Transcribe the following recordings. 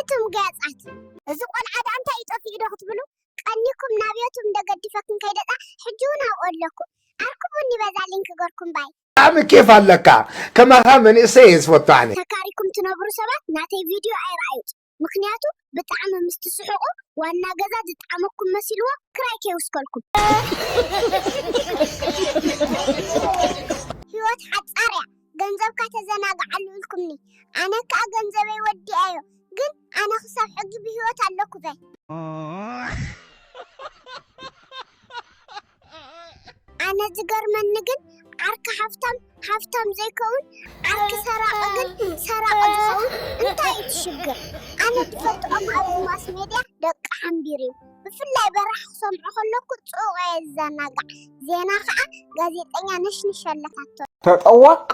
نبيتهم قاصات إذا قال عاد أنت يطفي إيده تبلو قنيكم نبيتهم دقدفكم كيدتا حجونا أقول لكم أركبوني بزعلين كجوركم باي عم كيف هلك كما هم إسيس وطعني تكاريكم تنبرو سبات ناتي فيديو أي رأيت مخنياتو بطعم مستسحقو وانا غزا تطعمكم مسيلوا كرايكي وسكلكم هيوت حصاريا ገንዘብካ ተዘናግዓሉ ኢልኩምኒ ኣነ ከ ገንዘበይ ወዲ ኣዮ ግን ኣነ ክሳብ ሕጂ ብህይወት ኣለኩ በይ ኣነ ዝገርመኒ ግን ዓርካ ሃፍታም ዘይከውን ዓርኪ ሰራቀ ግን ሰራቀ ዝኸውን እንታይ ትሽግር ኣነ ትፈልጦም ኣብ ማስ ሜድያ ደቂ ሓምቢር እዩ ብፍላይ በራሕ ክሰምዖ ከለኩ ፅቑ የዘናጋዕ ዜና ከዓ ጋዜጠኛ ነሽንሽ ኣለታቶ ተጠዋቅ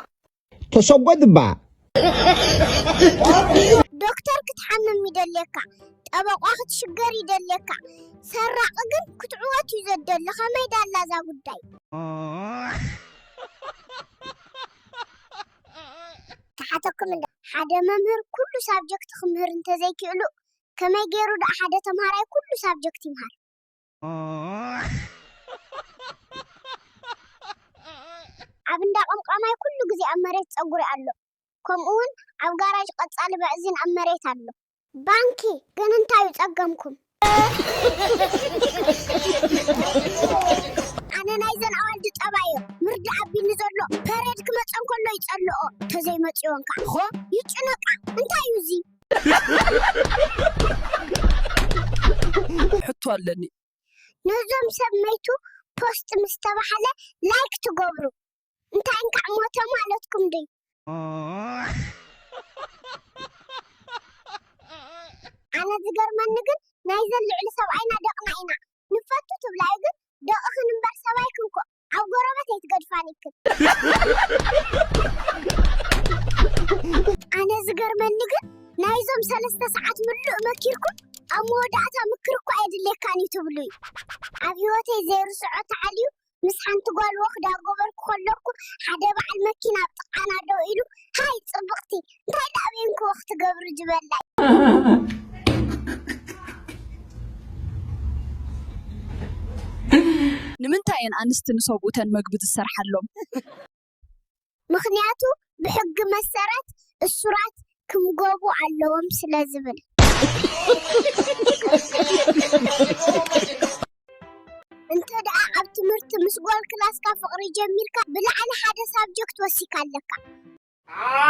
تسود با دكتور كتحمم يدلك طبقه تشجر يدلك سراق ግን ክትዕወት ይዘደል ከመይ ዳላ ዛ ጉዳይ ተሓተኩም እንደ ሓደ መምህር ኩሉ ሳብጀክት ክምህር እንተ ዘይክእሉ ከመይ ገይሩ ዳ ሓደ ተማሃራይ ኩሉ ሳብጀክት ይምሃር ኣብ እንዳ ቋንቋማይ ኩሉ ግዜ ኣብ መሬት ፀጉሪ ኣሎ ከምኡውን ኣብ ጋራጅ ቀጻሊ በዕዝን ኣብ መሬት ኣሎ ባንኪ ግን እንታይ ፀገምኩም ኣነ ናይ ዘን ኣዋልድ ጠባዮ ምርዳ ኣቢኒ ዘሎ ፐሬድ ክመፀን ከሎ ይፀልኦ ተዘይ መፅዮን ከዓ ხო ይጭነቃ እንታይ እዩ ዚ ሕቶ ኣለኒ ነዞም ሰብ መይቱ ፖስት ምስተባሓለ ላይክ ትገብሩ እንታይ እንካዕ ሞተ ማለትኩም ዲ ኣነ ዝገርመኒ ግን ናይ ዘልዕሊ ሰብኣይና ደቕና ኢና ንፈቱ ትብላይ ግን ደቕኽን እምበር ሰብኣይ ክንኮ ኣብ ጎረበት ኣይትገድፋኒክን ኣነ ዝገርመኒ ግን ናይዞም 3 ሰዓት ምሉእ መኪርኩም ኣብ መወዳእታ ምክር እኳ የድልየካኒ ትብሉ እዩ ኣብ ህይወተይ ዘይርስዖ ተዓልዩ ምስ ሓንቲ ጓል ወኽዳ ጎበርኩ ከለኩ ሓደ በዓል መኪና ጥቃና ደው ኢሉ ሃይ ፅብቕቲ እንታይ ዳቤንኩ ወኽቲ ገብሪ ጅበላይ ንምንታይን ኣንስትን ሰብኡተን መግቢ ዝሰርሓሎም ምክንያቱ ብሕጊ መሰረት እሱራት ክምገቡ ኣለዎም ስለዝብል انت دا ኣብ ትምህርቲ ምስ ጓል ክላስካ ፍቅሪ ጀሚርካ ብላዕሊ ሓደ ሳብጀክት ወሲካ ኣለካ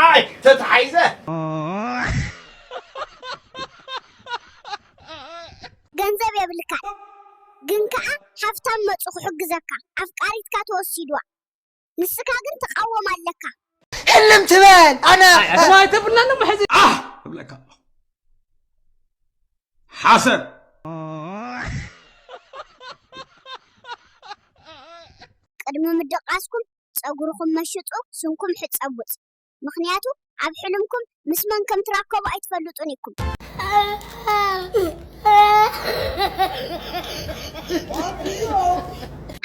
አይ ተታይዘ ገንዘብ የብልካ ግን ከዓ ሃፍታም መፁ ክሕግዘካ ኣፍቃሪትካ ተወሲድዋ ንስካ ግን ተቃወም ኣለካ ሕልም ትበል ኣነ ما تبنا نمحز لك حسن ቅድሚ ምደቃስኩም ፀጉርኩም መሽጡ ስንኩም ሕፀውፅ ምክንያቱ ኣብ ሕልምኩም ምስ መን ከም ትራከቡ ኣይትፈልጡን ኢኩም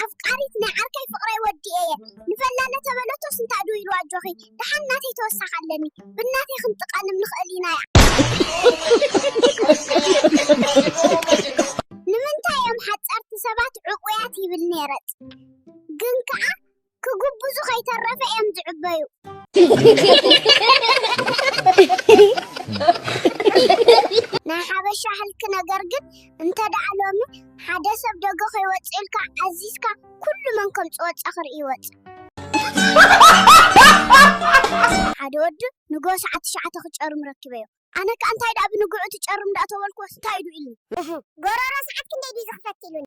ኣፍቃሪት ናይ ዓርካይ ፍቅራይ ወዲ እየ ንፈላለ ተበለቶስ እንታይ ዱ ኢሉ ኣጆኺ ድሓናተይ ተወሳኻለኒ ብናተይ ክንጥቀንም ንኽእል ኢና ንምንታይ እዮም ሓፀርቲ ሰባት ዕቁያት ይብል ነይረጥ ግን ከዓ ክጉብዙ ከይተረፈ እዮም ዝዕበዩ ናይ ሓበሻ ህልክ ነገር ግን እንተደኣ ሎሚ ሓደ ሰብ ደገ ከይወፅኢልካ ዓዚዝካ ኩሉ መን ከምፅወፀ ክርኢ ይወፅ ሓደ ወዲ ንጎ ሰዓት 9 ክጨርም ረኪበዮ ኣነ ከ እንታይ ዳ ብንጉዑ ትጨርም ዳ ተበልኩስ እንታይ ዱ ኢሉ ጎረሮ ሰዓት ክንደይ ዲ ዝኽፈትሉን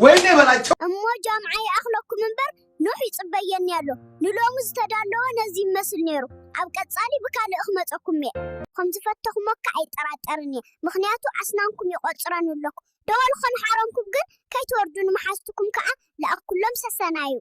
ወይኔ በላቸው እሞ ጃምዓይ ኣኽለኩም እምበር ኖሕ ይፅበየኒ ኣሎ ንሎሚ ዝተዳለወ ነዚ ይመስል ነይሩ ኣብ ቀጻሊ ብካልእ ክመፀኩም እየ ከምዝፈተኹሞ ከ ኣይጠራጠርን እየ ምክንያቱ ኣስናንኩም ይቆፅረን ኣለኩ ደወልኹን ሓረምኩም ግን ከይትወርዱ ንመሓዝትኩም ከዓ ለኣኩሎም ሰሰና እዩ